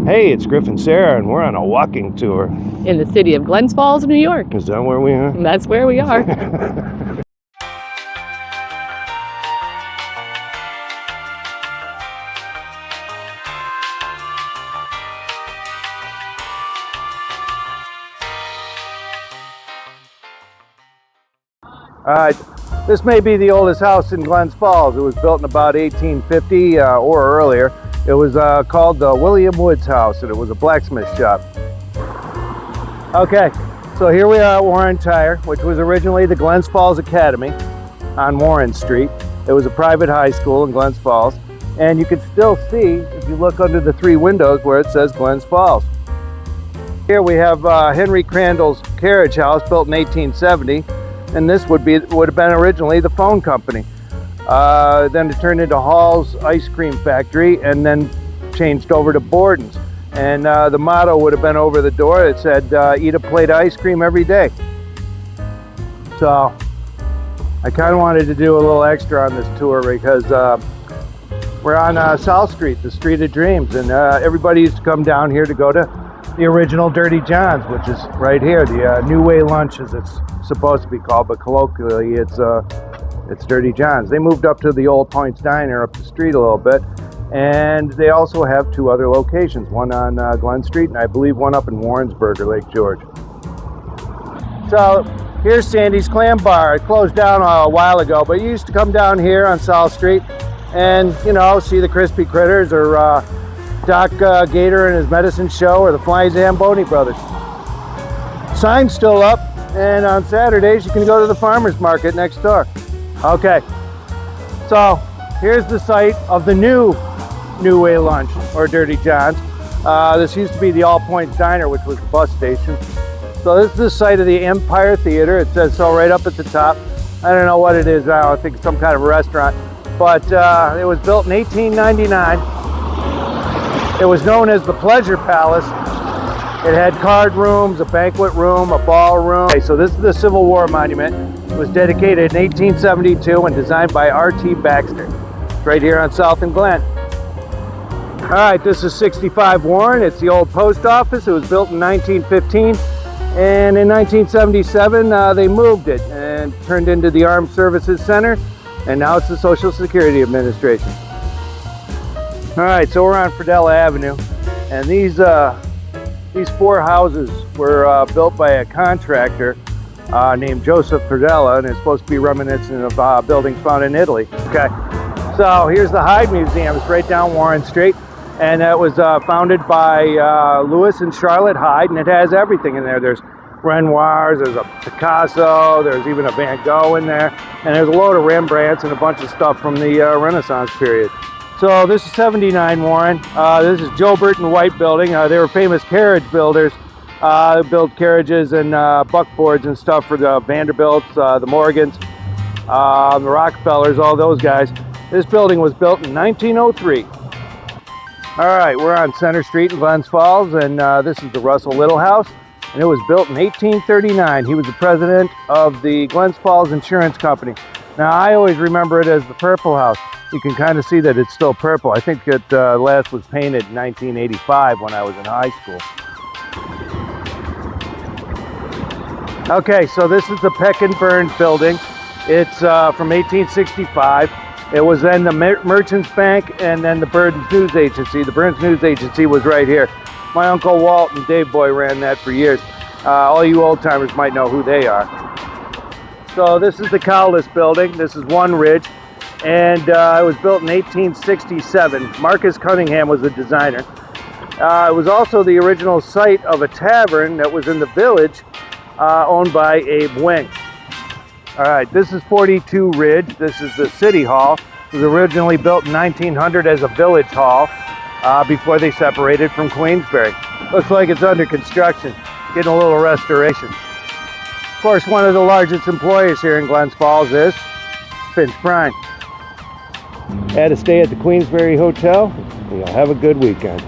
Hey, it's Griff and Sarah, and we're on a walking tour. In the city of Glens Falls, New York. Is that where we are? That's where we are. Alright, this may be the oldest house in Glens Falls. It was built in about 1850 or earlier. It was called the William Woods House, and it was a blacksmith shop. Okay, so here we are at Warren Tire, which was originally the Glens Falls Academy on Warren Street. It was a private high school in Glens Falls, and you can still see, if you look under the three windows, where it says Glens Falls. Here we have Henry Crandall's carriage house, built in 1870, and this would have been originally the phone company. Then it turned into Hall's Ice Cream Factory, and then changed over to Borden's. And the motto would have been over the door. It said, eat a plate of ice cream every day. So I kind of wanted to do a little extra on this tour because we're on South Street, the Street of Dreams, and everybody used to come down here to go to the original Dirty John's, which is right here, the New Way Lunch as it's supposed to be called, but colloquially it's Dirty John's. They moved up to the Old Points Diner up the street a little bit, and they also have two other locations, one on Glen Street and I believe one up in Warrensburg or Lake George. So here's Sandy's Clam Bar. It closed down a while ago, but you used to come down here on South Street and, you know, see the Crispy Critters or Doc Gator and his medicine show or the Flying Zamboni Brothers. Sign's still up, and on Saturdays you can go to the farmer's market next door. Okay, so here's the site of the New Way Lunch or Dirty John's. This used to be the All Points Diner, which was the bus station. So this is the site of the Empire Theater. It says so right up at the top. I don't know what it is now. I think it's some kind of a restaurant. But it was built in 1899. It was known as the Pleasure Palace. It had card rooms, a banquet room, a ballroom. Okay, so this is the Civil War monument. It was dedicated in 1872 and designed by R.T. Baxter. It's right here on South and Glen. All right, this is 65 Warren. It's the old post office. It was built in 1915. And in 1977, they moved it and turned into the Armed Services Center. And now it's the Social Security Administration. All right, so we're on Fredella Avenue. And these four houses were built by a contractor named Joseph Fredella, and it's supposed to be reminiscent of buildings found in Italy. Okay, so here's the Hyde Museum. It's right down Warren Street, and it was founded by Louis and Charlotte Hyde, and it has everything in there. There's Renoirs, there's a Picasso, there's even a Van Gogh in there, and there's a load of Rembrandts and a bunch of stuff from the Renaissance period. So this is 79 Warren. This is Gilbert and White Building. They were famous carriage builders. They built carriages and buckboards and stuff for the Vanderbilts, the Morgans, the Rockefellers, all those guys. This building was built in 1903. All right, we're on Center Street in Glens Falls, and this is the Russell Little House, and it was built in 1839. He was the president of the Glens Falls Insurance Company. Now, I always remember it as the Purple House. You can kind of see that it's still purple. I think it last was painted in 1985 when I was in high school. Okay, so this is the Peck and Burns building. It's from 1865. It was then the Merchants Bank and then the Burns News Agency. The Burns News Agency was right here. My Uncle Walt and Dave Boy ran that for years. All you old timers might know who they are. So this is the Cowless building. This is One Ridge. And it was built in 1867. Marcus Cunningham was the designer. It was also the original site of a tavern that was in the village owned by Abe Wing. All right, this is 42 Ridge. This is the City Hall. It was originally built in 1900 as a village hall before they separated from Queensbury. Looks like it's under construction, getting a little restoration. Of course, one of the largest employers here in Glens Falls is Finch Brine. Had a stay at the Queensbury Hotel. You'll have a good weekend.